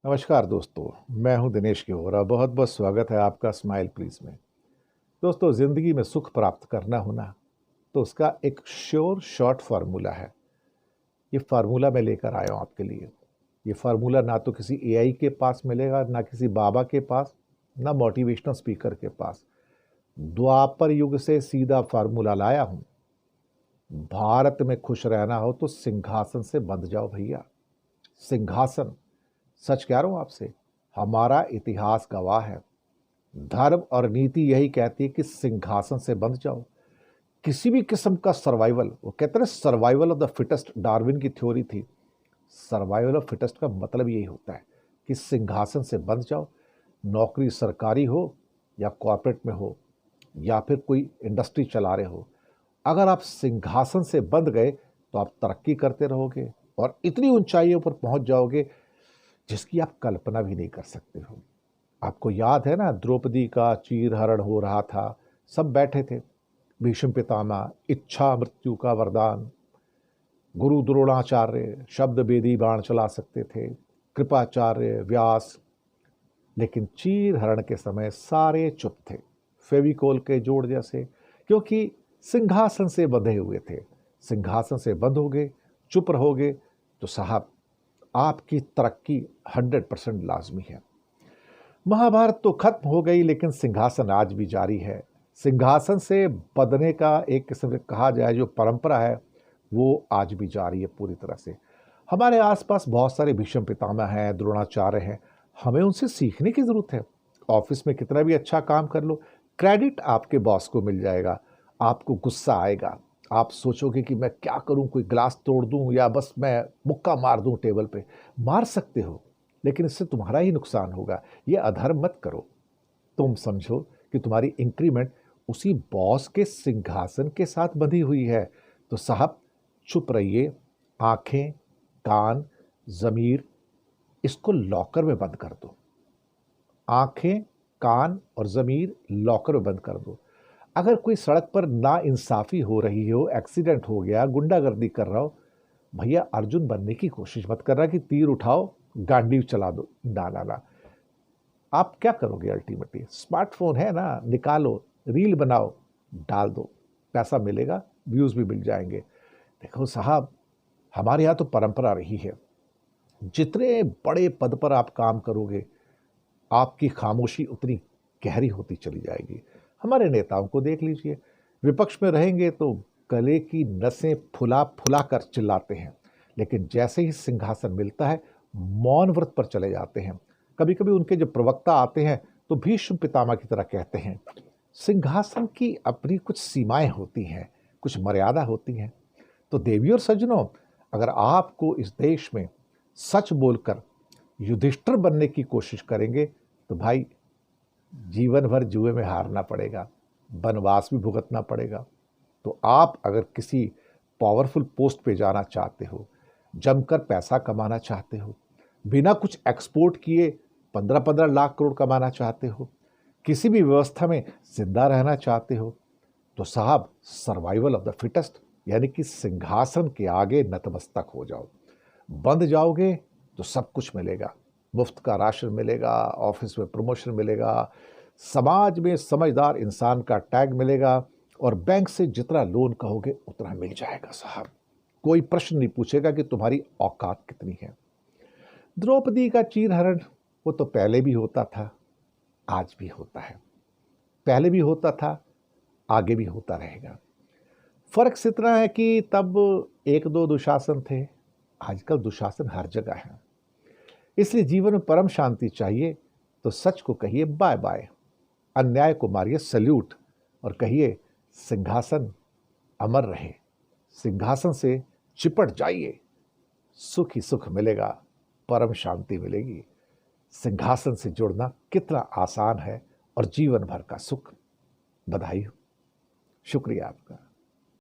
नमस्कार दोस्तों, मैं हूं दिनेश किहोरा। बहुत बहुत स्वागत है आपका स्माइल प्लीज में। दोस्तों, ज़िंदगी में सुख प्राप्त करना हो ना, तो उसका एक श्योर शॉर्ट फार्मूला है। ये फार्मूला मैं लेकर आया हूं आपके लिए। ये फार्मूला ना तो किसी एआई के पास मिलेगा, ना किसी बाबा के पास, ना मोटिवेशनल स्पीकर के पास। द्वापर युग से सीधा फार्मूला लाया हूं। भारत में खुश रहना हो तो सिंहासन से बंध जाओ भैया। सिंहासन, सच कह रहा हूं आपसे, हमारा इतिहास गवाह है। धर्म और नीति यही कहती है कि सिंहासन से बंध जाओ। किसी भी किस्म का सर्वाइवल, वो कहते हैं survival of the fittest, Darwin की थ्योरी थी। सर्वाइवल ऑफ फिटेस्ट का मतलब यही होता है कि सिंहासन से बंध जाओ। नौकरी सरकारी हो या कॉर्पोरेट में हो या फिर कोई इंडस्ट्री चला रहे हो, अगर आप सिंहासन से बंध गए तो आप तरक्की करते रहोगे और इतनी ऊंचाइयों पर पहुंच जाओगे जिसकी आप कल्पना भी नहीं कर सकते हो। आपको याद है ना, द्रौपदी का चीरहरण हो रहा था, सब बैठे थे। भीष्म पितामह, इच्छा मृत्यु का वरदान, गुरु द्रोणाचार्य शब्द बेदी बाण चला सकते थे, कृपाचार्य, व्यास। लेकिन चीरहरण के समय सारे चुप थे, फेविकोल के जोड़ जैसे, क्योंकि सिंहासन से बंधे हुए थे। सिंहासन से बंधोगे, चुप रहोगे, तो साहब आपकी तरक्की 100% लाजमी है। महाभारत तो खत्म हो गई, लेकिन सिंहासन आज भी जारी है। सिंहासन से बंधने का एक किस्म से कहा जाए जो परंपरा है, वो आज भी जारी है पूरी तरह से। हमारे आसपास बहुत सारे भीष्म पितामह हैं, द्रोणाचार्य हैं। हमें उनसे सीखने की जरूरत है। ऑफिस में कितना भी अच्छा काम कर लो, क्रेडिट आपके बॉस को मिल जाएगा। आपको गुस्सा आएगा, आप सोचोगे कि मैं क्या करूं, कोई ग्लास तोड़ दूं या बस मैं मुक्का मार दूं टेबल पे। मार सकते हो, लेकिन इससे तुम्हारा ही नुकसान होगा। ये अधर्म मत करो। तुम समझो कि तुम्हारी इंक्रीमेंट उसी बॉस के सिंहासन के साथ बंधी हुई है। तो साहब चुप रहिए। आंखें, कान, जमीर, इसको लॉकर में बंद कर दो। आंखें, कान और जमीर लॉकर में बंद कर दो। अगर कोई सड़क पर ना इंसाफी हो रही हो, एक्सीडेंट हो गया, गुंडागर्दी कर रहा हो, भैया अर्जुन बनने की कोशिश मत करना कि तीर उठाओ गांडीव चला दो। ना ना ना, आप क्या करोगे अल्टीमेटली? स्मार्टफोन है ना, निकालो, रील बनाओ, डाल दो, पैसा मिलेगा, व्यूज भी मिल जाएंगे। देखो साहब, हमारे यहाँ तो परंपरा रही है, जितने बड़े पद पर आप काम करोगे, आपकी खामोशी उतनी गहरी होती चली जाएगी। हमारे नेताओं को देख लीजिए, विपक्ष में रहेंगे तो गले की नसें फुला फुला कर चिल्लाते हैं, लेकिन जैसे ही सिंहासन मिलता है मौन व्रत पर चले जाते हैं। कभी कभी उनके जो प्रवक्ता आते हैं तो भीष्म पितामह की तरह कहते हैं। सिंहासन की अपनी कुछ सीमाएं होती हैं, कुछ मर्यादा होती हैं। तो देवी और सज्जनों, अगर आपको इस देश में सच बोलकर युधिष्ठिर बनने की कोशिश करेंगे तो भाई जीवन भर जुए में हारना पड़ेगा, वनवास भी भुगतना पड़ेगा। तो आप अगर किसी पावरफुल पोस्ट पे जाना चाहते हो, जमकर पैसा कमाना चाहते हो, बिना कुछ एक्सपोर्ट किए 15-15 लाख करोड़ कमाना चाहते हो, किसी भी व्यवस्था में जिंदा रहना चाहते हो, तो साहब सर्वाइवल ऑफ द फिटेस्ट, यानी कि सिंहासन के आगे नतमस्तक हो जाओ। बंद जाओगे तो सब कुछ मिलेगा। मुफ्त का राशन मिलेगा, ऑफिस में प्रमोशन मिलेगा, समाज में समझदार इंसान का टैग मिलेगा और बैंक से जितना लोन कहोगे उतना मिल जाएगा साहब। कोई प्रश्न नहीं पूछेगा कि तुम्हारी औकात कितनी है। द्रौपदी का चीरहरण, वो तो पहले भी होता था, आज भी होता है। पहले भी होता था, आगे भी होता रहेगा। फर्क इतना है कि तब एक दो दुशासन थे, आजकल दुशासन हर जगह है। इसलिए जीवन में परम शांति चाहिए तो सच को कहिए बाय बाय, अन्याय को मारिए सल्यूट और कहिए सिंहासन अमर रहे। सिंहासन से चिपट जाइए, सुख ही सुख मिलेगा, परम शांति मिलेगी। सिंहासन से जुड़ना कितना आसान है और जीवन भर का सुख। बधाई हो, शुक्रिया आपका।